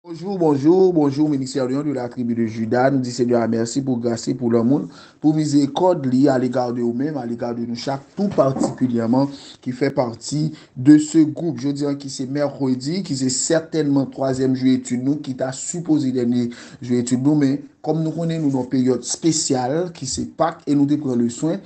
Bonjour, ministère de la tribu de Juda. Nous disons Seigneur, merci pour grâce et pour l'amour, pour miséricorde liée à l'égard de nous-mêmes, à l'égard de nous chaque, tout particulièrement qui fait partie de ce groupe. Je dirais que c'est mercredi, qui c'est certainement troisième juillet étude nous, qui t'a supposé dernier juillet étude nous, mais comme nous connaissons nous, une période spéciale, qui c'est Pâques, et nous te prenons le soin,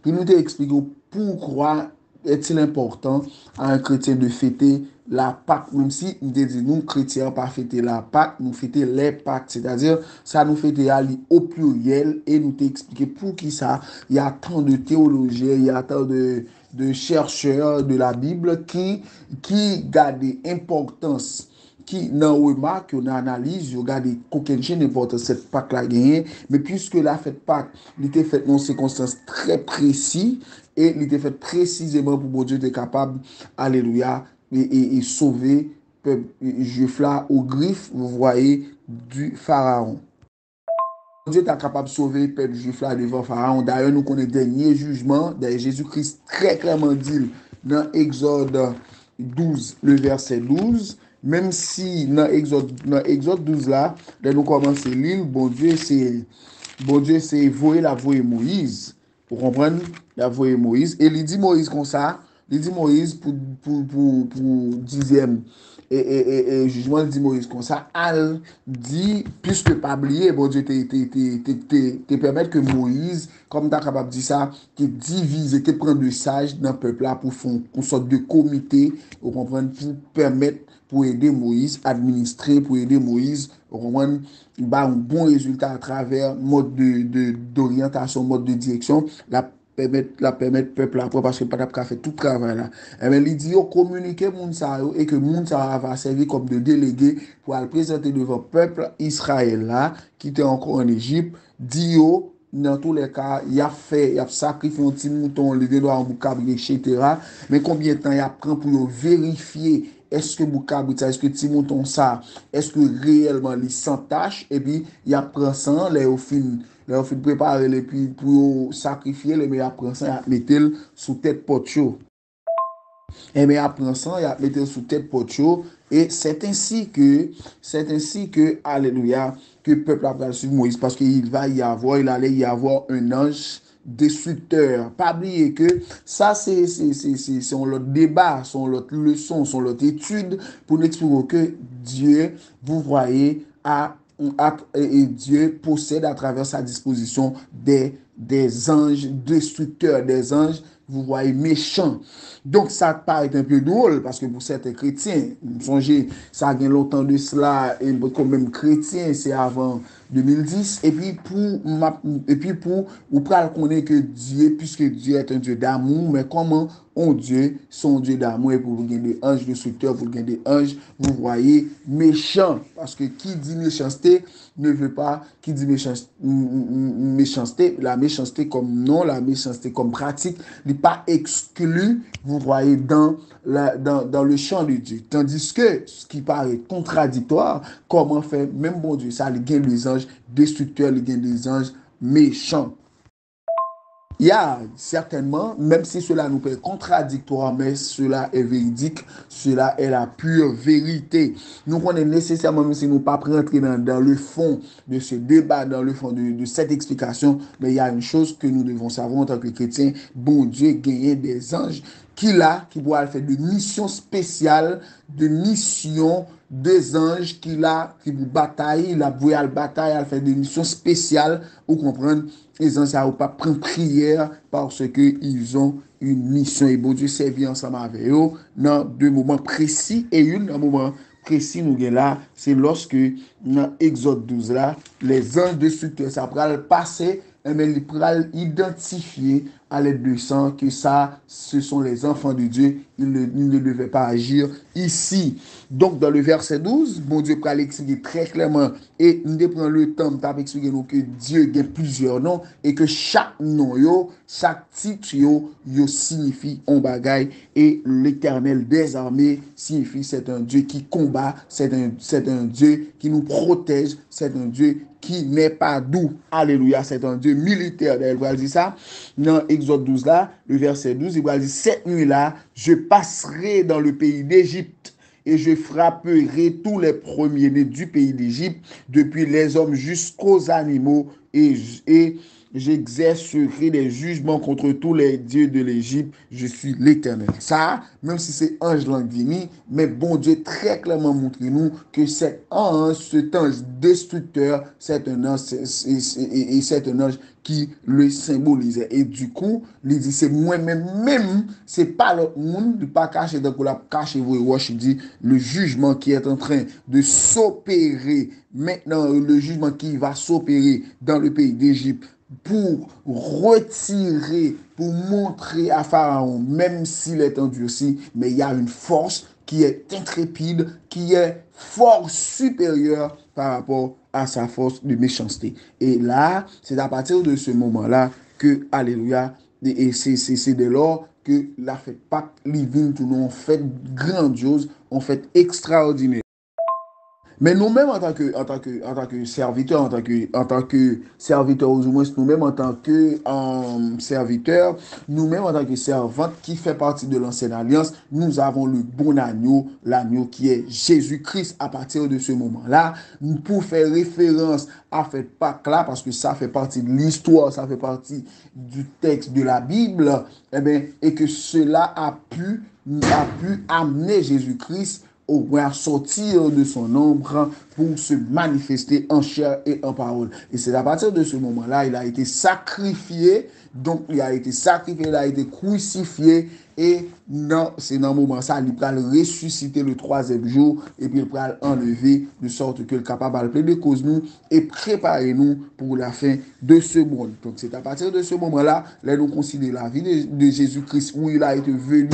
puis nous t'expliquons pourquoi est-il important à un chrétien de fêter la Pâque, même si nous, chrétiens, pas fêter la Pâque, nous fêter les Pâques, c'est-à-dire ça nous fêter au pluriel et nous t'expliquer pour qui ça, il y a tant de théologiens, il y a tant de chercheurs de la Bible qui gardent importance qui nan remarque, on analyse, on regarde aucun chien n'importe cette Pâque la gagné, mais puisque la fête Pâque, il était faite dans circonstances très précises et il était fait précisément pour que Dieu était capable, alléluia, et sauver le peuple juif là aux griffes, vous voyez, du pharaon. Dieu est capable de sauver le peuple juif là devant Pharaon. D'ailleurs, nous connaissons le dernier jugement. D'ailleurs, Jésus-Christ très clairement dit dans Exode 12, le verset 12. Même si dans Exode 12 là, nous commençons l'île, bon Dieu, c'est voyer la voie Moïse. Pour comprendre, la voie Moïse. Et il dit Moïse comme ça, il dit Moïse pour dixième et jugement dit Moïse comme ça, al dit, puisque pas oublier, bon Dieu te permettre que Moïse, comme tu es capable de dire ça, te divise, te prendre de sages dans le peuple là pour faire une sorte de comité, vous comprenez, pour permettre, pour aider Moïse, administrer, pour aider Moïse, vous comprenez, un bon résultat à travers mode d'orientation, mode de direction, la permettre peuple là parce que pas d'ap fait tout travail là. Et bien, il dit communiquer moun sa yo et que moun sa va servir comme de délégué pour aller présenter devant peuple Israël là qui était encore en Égypte. Dit yo dans tous les cas, il a sacrifié un petit mouton, le doigt en boucabri, etc. Mais combien de temps il a pris pour vérifier est-ce que boucabri, est-ce que petit mouton ça, est-ce que réellement il sans tâche et puis il a pris ça, là au fin là, on fait préparer les puis pour sacrifier les mais après ça, il mettre sous tête pot chaud. Et mais après ça, il mettre sous tête pot chaud et c'est ainsi que alléluia que le peuple a suivre Moïse parce il allait y avoir un ange destructeur. Pas oublier que ça, c'est l'autre débat, son l'autre leçon, son l'autre étude pour nous expliquer que Dieu, vous voyez, et Dieu possède à travers sa disposition des anges destructeurs, des anges, vous voyez, méchants. Donc, ça paraît un peu drôle parce que pour certains chrétiens, songez, ça a longtemps de cela, et comme même chrétien, c'est avant 2010. Et puis pour vous connaître que Dieu, puisque Dieu est un Dieu d'amour, mais comment on Dieu, son Dieu d'amour, et pour vous gagner des anges destructeurs, vous gagner des anges, vous voyez, méchants. Parce que qui dit méchanceté ne veut pas, qui dit méchanceté, la méchanceté comme nom, la méchanceté comme pratique, n'est pas exclu, vous voyez, dans le champ de Dieu. Tandis que ce qui paraît contradictoire, comment faire, même bon Dieu, ça, il gagne des anges destructeurs, il gagne des anges méchants. Il y a certainement, même si cela nous paraît contradictoire, mais cela est véridique, cela est la pure vérité. Nous connaissons nécessairement, même si nous ne pas rentrer dans le fond de ce débat, dans le fond de cette explication, mais il y a une chose que nous devons savoir en tant que chrétiens, bon Dieu gagne des anges qui pourra faire de missions spéciales, de missions des anges qui vous bataille, la à la bataille, à faire des missions spéciales, vous comprenez, les anges ne pas prendre prière parce qu'ils ont une mission et bon Dieu servir ensemble avec eux dans deux moments précis et un moment précis nous là, c'est lorsque dans Exode 12 là, les anges de structure ça va passer mais ils pourront identifier à l'aide de sang que ça, ce sont les enfants de Dieu. Ils ne devaient pas agir ici. Donc, dans le verset 12, bon Dieu peut l'expliquer très clairement et nous prenons le temps d'expliquer nous que Dieu a plusieurs noms et que chaque nom, chaque titre, signifie un bagaille et l'éternel des armées signifie c'est un Dieu qui combat, c'est un Dieu qui nous protège, c'est un Dieu qui n'est pas doux. Alléluia, c'est un Dieu militaire. Il va dire ça dans Exode 12 là, le verset 12, il va dire cette nuit là, je passerai dans le pays d'Égypte et je frapperai tous les premiers-nés du pays d'Égypte, depuis les hommes jusqu'aux animaux, et j'exercerai des jugements contre tous les dieux de l'Égypte. Je suis l'Éternel. Ça, même si c'est ange Langvini, mais bon Dieu très clairement montre nous que cet ange destructeur, c'est un ange, c'est un ange qui le symbolisait. Et du coup, il dit, c'est moi-même, c'est pas l'autre monde, pas caché dans la caché, il dit, le jugement qui est en train de s'opérer maintenant, le jugement qui va s'opérer dans le pays d'Égypte, pour retirer, pour montrer à Pharaon, même s'il est endurci, mais il y a une force qui est intrépide, qui est fort supérieure par rapport à sa force de méchanceté. Et là, c'est à partir de ce moment-là que, alléluia, et c'est de lors que la fête Pâques, living, tout nous, on fait grandiose, on fait extraordinaire. Mais nous-mêmes, en tant que serviteurs, en tant que serviteurs, ou du moins nous-mêmes en tant que serviteurs, nous-mêmes en tant que servantes qui fait partie de l'ancienne alliance, nous avons le bon agneau, l'agneau qui est Jésus-Christ. À partir de ce moment-là, pour faire référence à cette Pâques-là, parce que ça fait partie de l'histoire, ça fait partie du texte de la Bible, eh bien, et que cela a pu amener Jésus-Christ au moins sortir de son ombre pour se manifester en chair et en parole. Et c'est à partir de ce moment-là, il a été sacrifié. Donc, il a été sacrifié, il a été crucifié. Et non, c'est dans le moment ça, il va le ressusciter le troisième jour. Et puis, il va l'enlever de sorte qu'il est capable de plaider cause nous et préparer nous pour la fin de ce monde. Donc, c'est à partir de ce moment-là, là, nous considérons la vie de Jésus-Christ où il a été venu,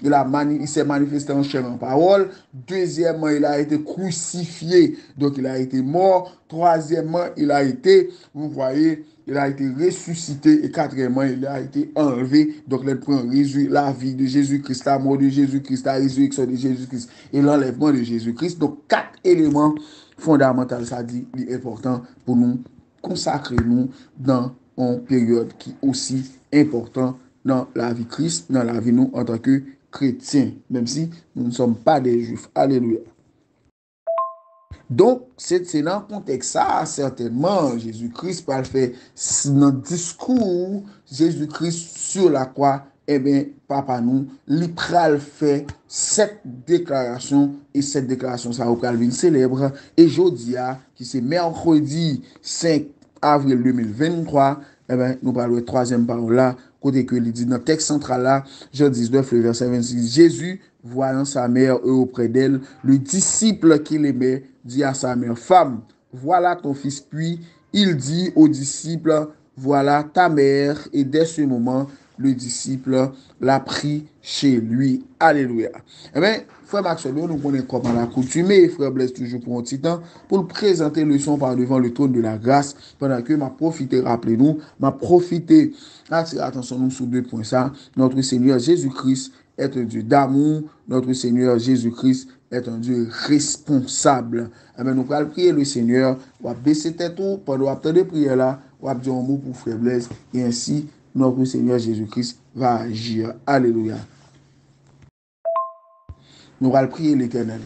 il s'est manifesté en chair et en parole. Deuxièmement, il a été crucifié, donc il a été mort. Troisièmement, il a été, vous voyez, il a été ressuscité. Et quatrièmement, il a été enlevé. Donc, il prend la vie de Jésus-Christ, la mort de Jésus-Christ, la résurrection de Jésus-Christ et l'enlèvement de Jésus-Christ. Donc, 4 éléments fondamentaux, ça dit, important pour nous consacrer nous dans une période qui est aussi importante dans la vie Christ, dans la vie nous en tant que chrétiens, même si nous ne sommes pas des juifs. Alléluia. Donc, c'est dans le contexte ça, certainement, Jésus-Christ va le faire dans le discours, Jésus-Christ sur la croix, eh bien, papa nous, il pral fait cette déclaration, et cette déclaration, ça va venir célèbre, et jeudi, qui c'est mercredi 5 avril 2023, eh bien, nous parlons de troisième parole là, côté que il dit dans le texte central là, Jean 19, le verset 26, Jésus, voyant sa mère auprès d'elle, le disciple qu'il aimait, dit à sa mère, femme, voilà ton fils. Puis il dit au disciple, voilà ta mère. Et dès ce moment, le disciple l'a pris chez lui. Alléluia. Eh bien, frère Maxwell, nous connaissons comment l'accoutumé. Frère Blaise toujours pour un petit temps pour le présenter le son par devant le trône de la grâce. Pendant que m'a profité, rappelez-nous, m'a profité, attirez attention nous sur 2 points ça. Notre Seigneur Jésus-Christ est un Dieu d'amour. Notre Seigneur Jésus-Christ est un Dieu responsable. Eh bien, nous allons prier le Seigneur. On va baisser tête pendant l'attente de prière là. On va dire un mot pour frère Blaise. Et ainsi, notre Seigneur Jésus-Christ va agir. Alléluia. Nous allons prier l'Éternel.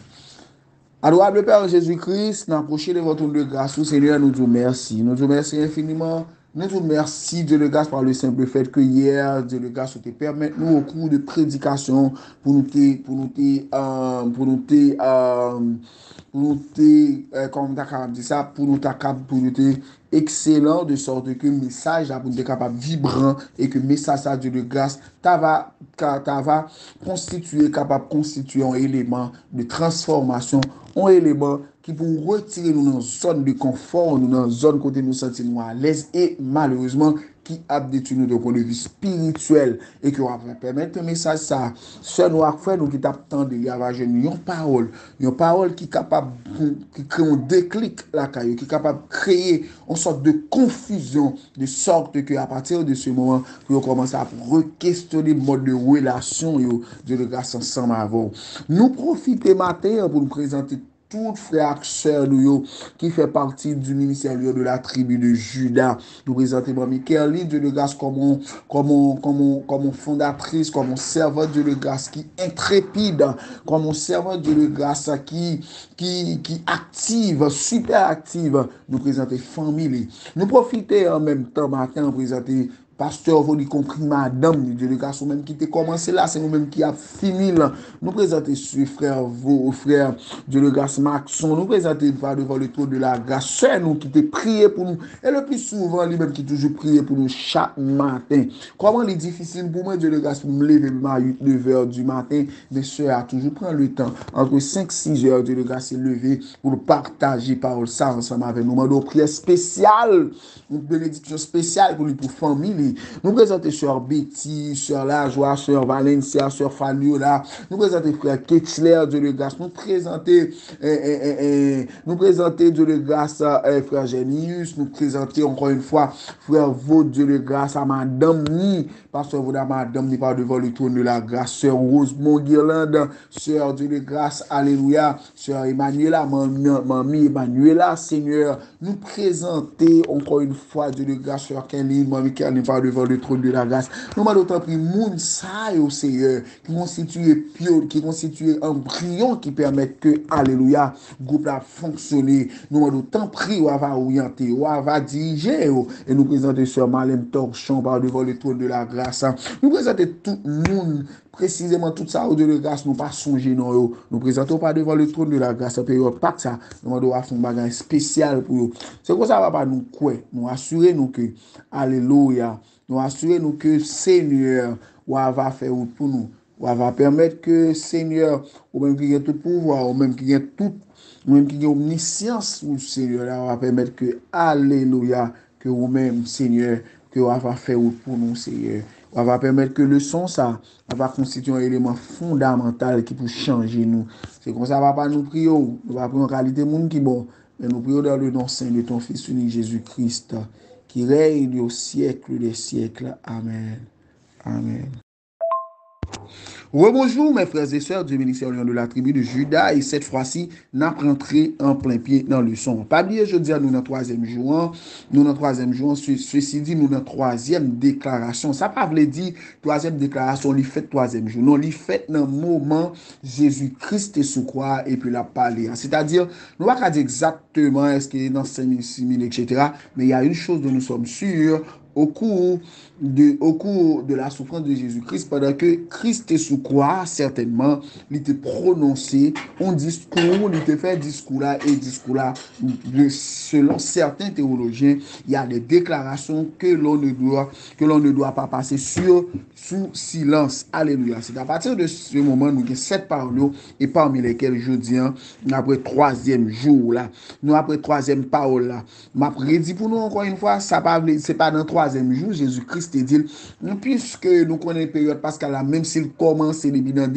Adorable Père Jésus-Christ, nous approchons de votre de grâce. Seigneur, nous vous remercions. Nous vous remercions infiniment. Nous vous remercions, Dieu de grâce, par le simple fait que hier, Dieu de grâce, te permet nous au cours de prédication pour nous excellent de sorte que le message pour nous capable vibrant et que le message ça Dieu de grâce va constituer un élément de transformation, un élément qui pour retirer nous dans une zone de confort, nous dans une zone côté nous sentir nous à l'aise et malheureusement qui a détruit nous de point de vue spirituel et qui va permettre un message ça ce nous a fait nous qui t'attendent de ravager une parole qui est capable qui crée un déclic la caillou qui est capable de créer une sorte de confusion de sorte que à partir de ce moment nous commencer à re-questionner le mode de relation de grâce ensemble avant nous profiter matin pour nous présenter tout frère et sœur qui fait partie du ministère de la tribu de Juda. Nous présentons Mamie Kerly, Dieu de grâce, comme fondatrice, comme servant Dieu de grâce qui intrépide, comme servant Dieu de grâce qui active, super active. Nous présentons famille. Nous profiter en même temps matin, nous présenter pasteur, vous compris, madame, Dieu de grâce, même qui t'a commencé là, c'est nous-mêmes qui a fini là. Nous présenter ce frère, vos frères, Dieu de grâce, Maxon, nous présenter devant le trône de la grâce, c'est nous qui t'a prié pour nous, et le plus souvent, lui-même qui toujours prié pour nous chaque matin. Comment il est difficile pour moi, Dieu de grâce, pour me lever à 8-9 heures du matin, mais soeur a toujours pris le temps, entre 5-6 heures, Dieu de grâce, se lever pour partager parole ça ensemble avec nous. Nous prière spéciale, une bénédiction spéciale pour lui, pour famille. Nous présentons Sœur Betty, Sœur Lajoie, Sœur Valencia, Sœur Fabiola. Nous présentons Frère Ketchler, Dieu de grâce. Nous présentons Dieu de grâce Frère Génius. Nous présentons encore une fois Frère Vaud, Dieu de grâce à Madame Ni. Pasteur Vaud, Madame Ni, par devant le trône de la grâce. Sœur Rosemont Guirlande, Sœur Dieu de grâce, Alléluia. Sœur Emmanuela, Mamie Emmanuela, Seigneur. Nous présenter encore une fois Dieu de grâce, Sœur Kelly, Mamie Kelly, par devant le trône de la grâce. Nous m'avons d'autant pris moun sa au Seigneur, qui constitue un embryon qui permet que, alléluia, groupe a fonctionné. Nous m'avons d'autant pris, ou va orienter, ou va diriger, et nous présenter Sœur Marlène Torchon par devant le trône de la grâce. Nous présenter tout le monde, précisément tout ça, au Dieu de grâce, nous pas songer, non, nous présentons pas devant le trône de la grâce, en période pas que ça, nous devons faire un bagage spécial pour eux. C'est quoi ça va pas nous quoi, nous assurer nous que, alléluia, nous assurer nous que Seigneur, va faire pour nous, va permettre que Seigneur, ou même qui a tout pouvoir, ou même qui a tout, ou même qui a omniscience, ou Seigneur, va permettre que, alléluia, que vous-même, Seigneur, que va faire pour nous, Seigneur. On va permettre que le son, ça va constituer un élément fondamental qui peut changer nous. C'est comme ça, va pas nous prier, nous va prendre en qualité monde qui bon, mais nous prions dans le nom saint de ton Fils unique Jésus-Christ, qui règne au siècle des siècles. Amen. Amen. Rebonjour mes frères et sœurs du ministère de la tribu de Juda, et cette fois-ci, nous rentré en plein pied dans le son. Pas oublier, je dis à nous dans le troisième jour, ceci dit, nous dans la troisième déclaration. Ça pas veut dire troisième déclaration, l'y fait troisième jour. Non, l'y fait dans le moment Jésus-Christ est sous croix et puis la parler. C'est-à-dire, nous ne va pas dire exactement est-ce qu'il est dans 5000, 6000, etc. Mais il y a une chose dont nous sommes sûrs, au cours de la souffrance de Jésus-Christ, pendant que Christ est sous croix, certainement, il était prononcé un discours, il était fait discours là, et discours là, selon certains théologiens, il y a des déclarations que l'on ne doit pas passer sous silence. Alléluia. C'est à partir de ce moment, nous avons 7 paroles, et parmi lesquelles je dis, après troisième jour là, nous après troisième parole là, m'a prédit pour nous encore une fois, ça pas, c'est pas dans troisième jour, Jésus-Christ est dit, puisque nous connaissons une période pascale là, même s'il commence depuis dans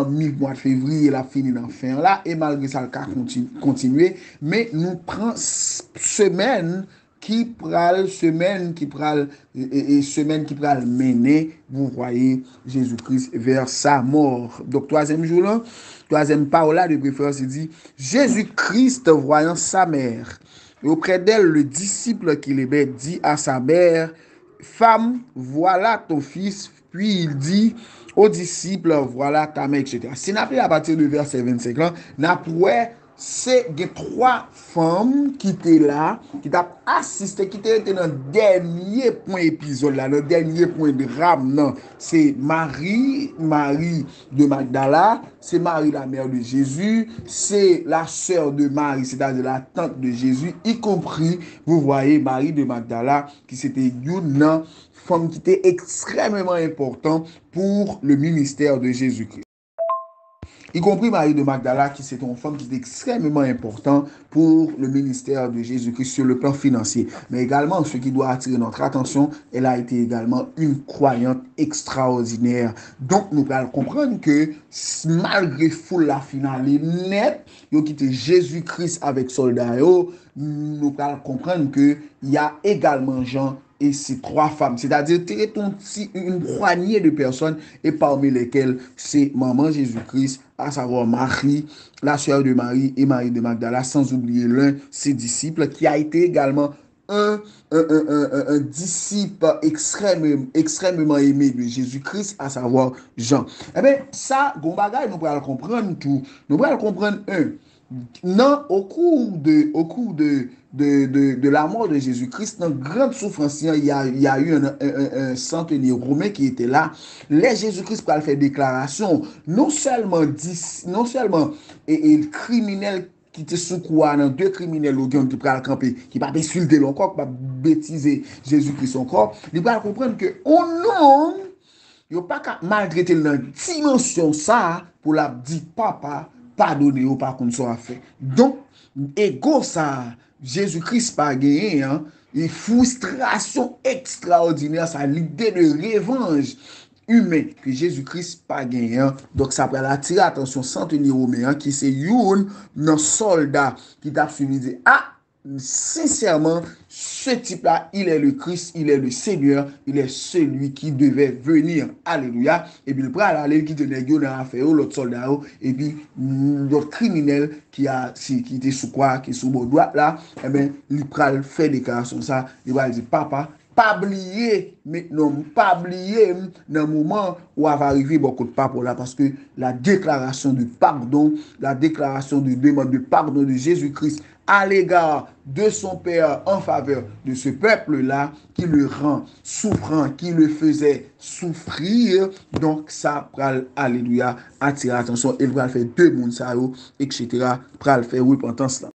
mi-mois de février, il a fini dans fin là, et malgré ça, le cas continuer, mais nous prenons semaine qui pral mener, vous voyez, Jésus-Christ vers sa mort. Donc, troisième jour là, troisième parole là de préférence, il dit, Jésus-Christ voyant sa mère, et auprès d'elle, le disciple qui l'aimait dit à sa mère, femme, voilà ton fils, puis il dit aux disciples, voilà ta mère, etc. Si nous appelons à partir du verset 25 là, nous c'est des 3 femmes qui étaient là, qui t'ont assisté, qui étaient dans le dernier point épisode là, le dernier point de drame, non. C'est Marie de Magdala, c'est Marie la mère de Jésus, c'est la sœur de Marie, c'est-à-dire la tante de Jésus, y compris, vous voyez, Marie de Magdala, qui c'était une femme qui était extrêmement importante pour le ministère de Jésus-Christ. Y compris Marie de Magdala, qui c'est une femme qui est extrêmement importante pour le ministère de Jésus-Christ sur le plan financier. Mais également, ce qui doit attirer notre attention, elle a été également une croyante extraordinaire. Donc, nous allons comprendre que malgré foule la finale net, yo quitté Jésus-Christ avec soldats, nous allons comprendre que il y a également gens et ses 3 femmes. C'est-à-dire, une poignée de personnes et parmi lesquelles c'est maman Jésus-Christ, à savoir Marie, la sœur de Marie et Marie de Magdala, sans oublier l'un, ses disciples, qui a été également un disciple extrêmement aimé de Jésus-Christ, à savoir Jean. Eh bien, ça, Gombaga, nous pourrons le comprendre tout. Nous pourrons le comprendre non, au cours de la mort de Jésus-Christ, dans grande souffrance, il y a eu un centenier romain qui était là. Les Jésus-Christ pour faire déclaration, non seulement et le criminel qui était sous quoi, dans 2 criminels qui ont camper, qui va insulter l'encore, qui va bêtiser Jésus-Christ encore, il va comprendre que au nom, il n'y a pas qu'à malgré dans dimension ça pour la dire papa pardonner ou pas qu'on soit fait. Donc, ego ça, Jésus-Christ pas gagné, hein, une frustration extraordinaire, ça l'idée de revanche humain que Jésus-Christ pas gagné. Hein. Donc, ça peut attirer attention centenier romain qui c'est un soldat qui t'a suivi dire ah, sincèrement, ce type-là, il est le Christ, il est le Seigneur, il est celui qui devait venir. Alléluia. Et puis, il prend aller qui te négocie dans l'affaire, l'autre soldat, et puis, l'autre criminel qui était sous quoi, qui est sous mon droit là, eh bien, il prend fait déclaration ça, il va dire, papa, pas oublier, mais non, pas oublier dans le moment où va arriver beaucoup de papa là, parce que la déclaration de pardon, la déclaration de demande de pardon de Jésus-Christ à l'égard de son Père en faveur de ce peuple-là qui le rend souffrant, qui le faisait souffrir. Donc, ça, pral, alléluia, attirer attention, il va faire 2 mounsao, etc. Pral faire repentance là.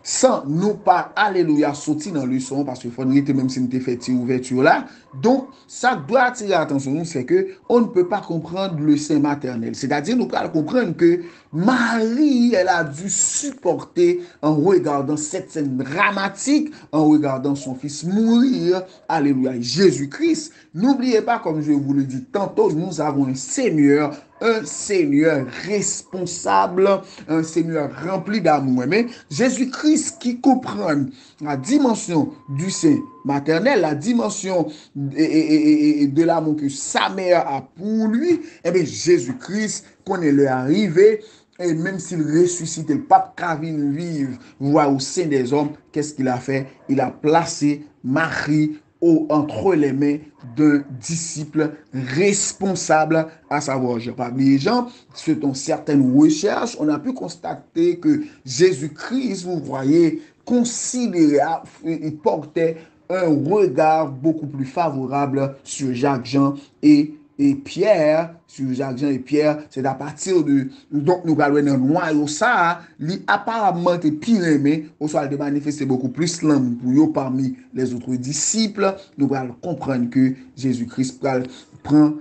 Sans nous pas, alléluia, sortir dans le son, parce qu'il faudrait même si nous t'ai fait ouverture là. Donc, ça doit attirer attention, c'est que on ne peut pas comprendre le sein maternel. C'est-à-dire, nous pouvons comprendre que Marie, elle a dû supporter en regardant cette scène dramatique, en regardant son fils mourir, alléluia, Jésus-Christ. N'oubliez pas, comme je vous le dis tantôt, nous avons un Seigneur responsable, un Seigneur rempli d'amour. Mais Jésus-Christ qui comprend la dimension du sein maternel, la dimension de l'amour que sa mère a pour lui, eh bien Jésus-Christ connaît le arrivé. Et même s'il ressuscite, le pape Cavine vive, voit au sein des hommes, qu'est-ce qu'il a fait? Il a placé Marie entre les mains d'un disciple responsable, à savoir Jean. Selon certaines recherches, on a pu constater que Jésus-Christ, vous voyez, il portait un regard beaucoup plus favorable sur Jacques-Jean et Pierre, sur Jacques-Jean et Pierre, c'est à partir de, donc nous allons dans le noyau ça, lui apparemment est pire aimé, au soit de manifester beaucoup plus l'amour pour eux parmi les autres disciples, nous allons comprendre que Jésus-Christ prend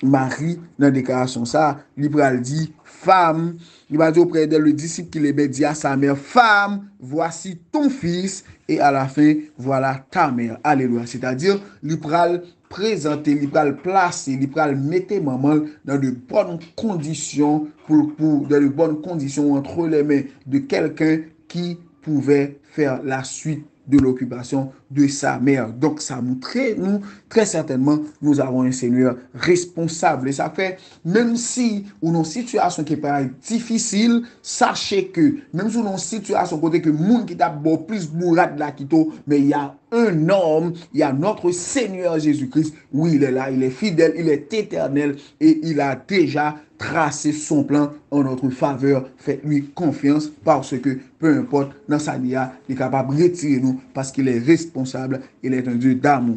Marie dans la déclaration ça, il dit femme, il va dire auprès d'elle le disciple qui les dit à sa mère, femme, voici ton fils, et à la fin, voilà ta mère. Alléluia. C'est-à-dire, il pral présenter, il pral placer, il pral mettre maman dans de bonnes conditions dans de bonnes conditions entre les mains de quelqu'un qui pouvait faire la suite de l'occupation de sa mère. Donc, ça montre, nous, très certainement, nous avons un Seigneur responsable. Et ça fait, même si on a une situation qui est pas difficile, sachez que, même si on a une situation côté que monde qui t'a plus bourrade la quito, mais il y a un homme, il y a notre Seigneur Jésus-Christ. Oui, il est là, il est fidèle, il est éternel et il a déjà tracé son plan en notre faveur. Faites-lui confiance parce que peu importe dans sa vie, il est capable de retirer nous parce qu'il est responsable, il est un Dieu d'amour.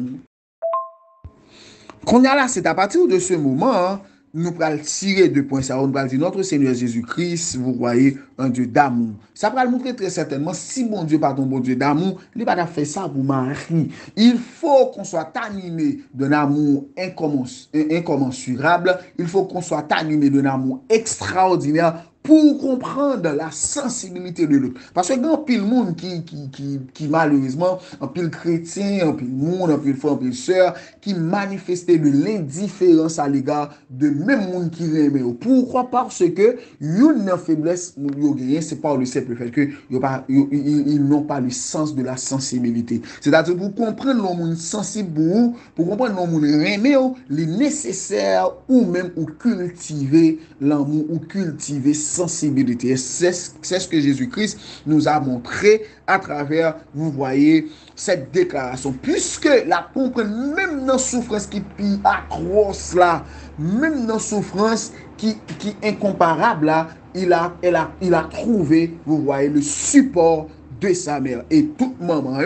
Qu'on y a là, c'est à partir de ce moment, nous allons tirer 2 points. Ça, on va dire notre Seigneur Jésus-Christ, vous voyez, un Dieu d'amour. Ça va le montrer très certainement, si bon Dieu, pardon, bon Dieu d'amour, il va faire ça pour Marie. Il faut qu'on soit animé d'un amour incommensurable. Il faut qu'on soit animé d'un amour extraordinaire pour comprendre la sensibilité de l'autre. Parce que grand pile monde qui malheureusement, un pile chrétien, un pile monde, un pile frère, un pile sœur, qui manifestait de l'indifférence à l'égard de même monde qui aimait. Pourquoi? Parce que une faiblesse, c'est par le simple fait que ils n'ont pas le sens de la sensibilité. C'est-à-dire pour comprendre le monde sensible, pour comprendre le monde aimé, il est nécessaire ou même ou cultiver l'amour ou cultiver sensibilité. C'est ce que Jésus-Christ nous a montré à travers, vous voyez, cette déclaration. Puisque la comprendre, même dans la souffrance qui est atroce là, même dans la souffrance qui est incomparable là, il a trouvé, vous voyez, le support de sa mère. Et toute maman,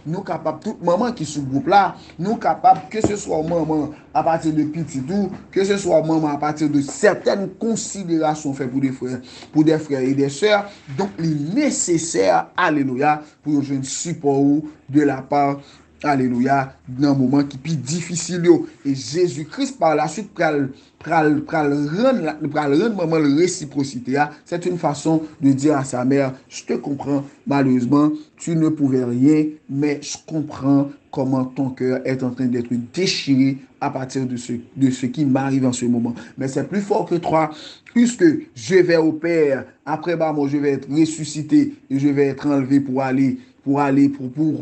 nous capables, toute maman qui est sous groupe là, nous capables, que ce soit maman à partir de petit tout, que ce soit maman à partir de certaines considérations faites pour des frères et des sœurs. Donc, il est nécessaire, alléluia, pour jouer un support de la part, alléluia, dans un moment qui est plus difficile. Et Jésus-Christ, par la suite, pral rendre maman la réciprocité. C'est une façon de dire à sa mère, je te comprends, malheureusement, tu ne pouvais rien, mais je comprends comment ton cœur est en train d'être déchiré à partir de ce qui m'arrive en ce moment. Mais c'est plus fort que toi, puisque je vais au Père, après moi, je vais être ressuscité et je vais être enlevé pour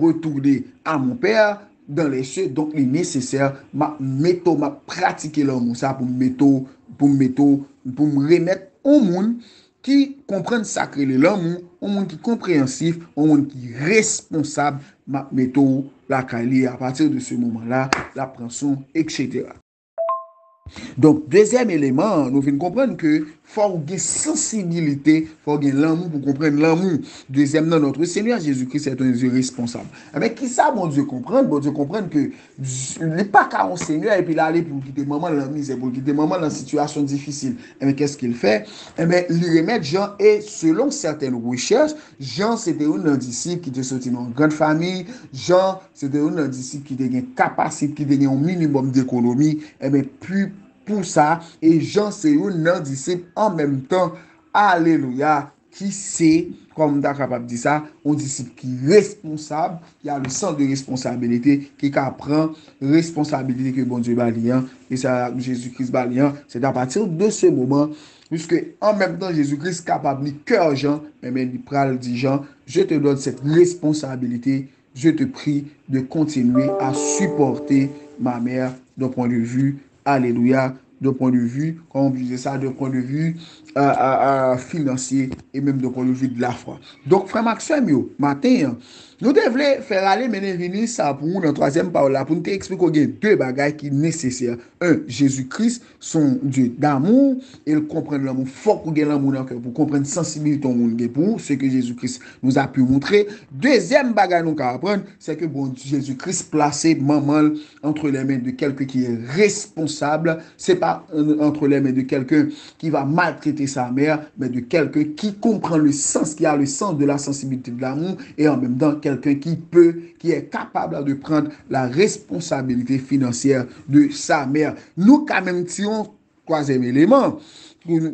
retourner à mon Père dans les cieux. Donc, il est nécessaire, ma pratiquer l'amour, ça, pour me remettre au monde qui comprennent sacré l'amour, au monde qui est compréhensif, au monde qui est responsable, ma méthode, la qualité, à partir de ce moment-là, la prenson, etc. Donc, deuxième élément, nous venons comprendre que faut avoir sensibilité, faut avoir l'amour pour comprendre l'amour. Deuxième, notre Seigneur Jésus-Christ est un Dieu responsable. Mais qui ça, bon Dieu comprendre? Bon Dieu comprendre que il n'est pas qu'à un Seigneur et puis là, aller pour quitter maman dans la misère, pour quitter maman dans une situation difficile. Mais qu'est-ce qu'il fait? Il remet Jean et selon certaines recherches, Jean c'était un disciple qui était sorti dans une grande famille. Jean c'était un disciple qui était une capacité, qui était un minimum d'économie. Puis pour ça, et Jean c'est un disciple en même temps, alléluia, qui sait, comme on est capable de dire ça, un disciple qui est responsable, qui a le sens de responsabilité, qui prend responsabilité que bon Dieu baliant, et ça, Jésus-Christ baliant, c'est à partir de ce moment, puisque en même temps, Jésus-Christ est capable de cœur Jean, mais il pral dit Jean, je te donne cette responsabilité, je te prie de continuer à supporter ma mère d'un point de vue, alléluia, d'un point de vue, comme on disait ça, d'un point de vue financier et même d'un point de vue de la foi. Donc, frère Maxime, matin, nous devons faire aller mener ça pour nous dans la troisième parole là, pour nous expliquer qu'il y a deux bagages qui sont nécessaires. Un, Jésus-Christ, son Dieu d'amour, et il comprend l'amour fort pour gagner l'amour dans le cœur, pour comprendre la sensibilité au monde pour ce que Jésus-Christ nous a pu montrer. Deuxième bagage nous apprendre, c'est que bon, Jésus-Christ placé maman entre les mains de quelqu'un qui est responsable. C'est pas entre les mains de quelqu'un qui va maltraiter sa mère, mais de quelqu'un qui comprend le sens, qui a le sens de la sensibilité de l'amour, et en même temps quelqu'un qui est capable de prendre la responsabilité financière de sa mère. Nous, quand même, tirons troisième élément.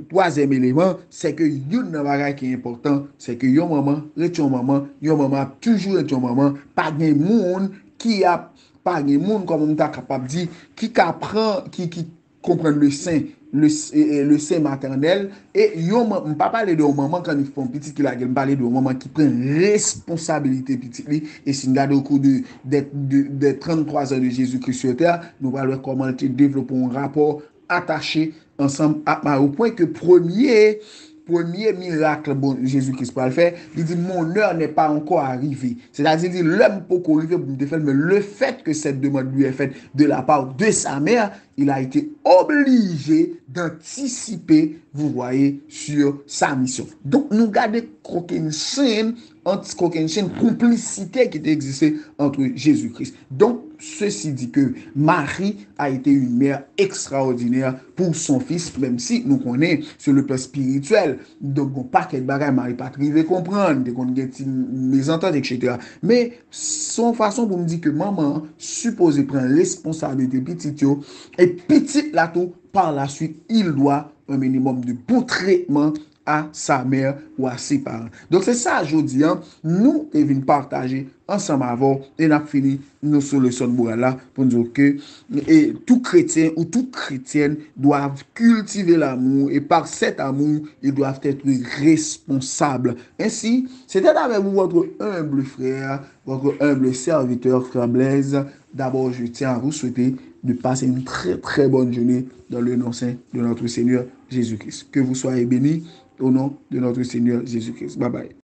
Troisième élément, c'est que yon bagage qui est important, c'est que yon maman toujours est yon maman, pas de monde qui a pas de monde comme on est capable de dire, qui comprend le sein, le sein maternel, et yon ne pas parler de maman quand ils font petit qui la gueule, parler de maman qui prend responsabilité petit, et si nous regardons au cours de 33 ans de Jésus-Christ sur terre, nous allons voir comment il développe un rapport attaché ensemble au point que premier miracle bon Jésus-Christ peut le faire, il dit mon heure n'est pas encore arrivée. C'est-à-dire l'homme peut arriver pour me faire, mais le fait que cette demande lui est faite de la part de sa mère, il a été obligé d'anticiper, vous voyez, sur sa mission. Donc nous gardons une chaîne complicité qui existait entre Jésus-Christ. Donc ceci dit que Marie a été une mère extraordinaire pour son fils, même si nous connaissons sur le plan spirituel. Donc, bon, pas quel bagage Marie pas arrivé comprendre, des qu'on mes ententes, etc. Mais son façon pour me dire que maman supposé prendre responsabilité petite et petite là tout, par la suite, il doit un minimum de bon traitement à sa mère ou à ses parents. Donc c'est ça, je dis, hein, nous devons partager ensemble avant et nous fini nos solutions de là pour nous dire que et tout chrétien ou toute chrétienne doivent cultiver l'amour et par cet amour, ils doivent être responsables. Ainsi, c'était avec vous votre humble frère, votre humble serviteur, frère Blaise. D'abord, je tiens à vous souhaiter de passer une très très bonne journée dans le nom saint de notre Seigneur Jésus-Christ. Que vous soyez bénis au nom de notre Seigneur Jésus-Christ. Bye bye.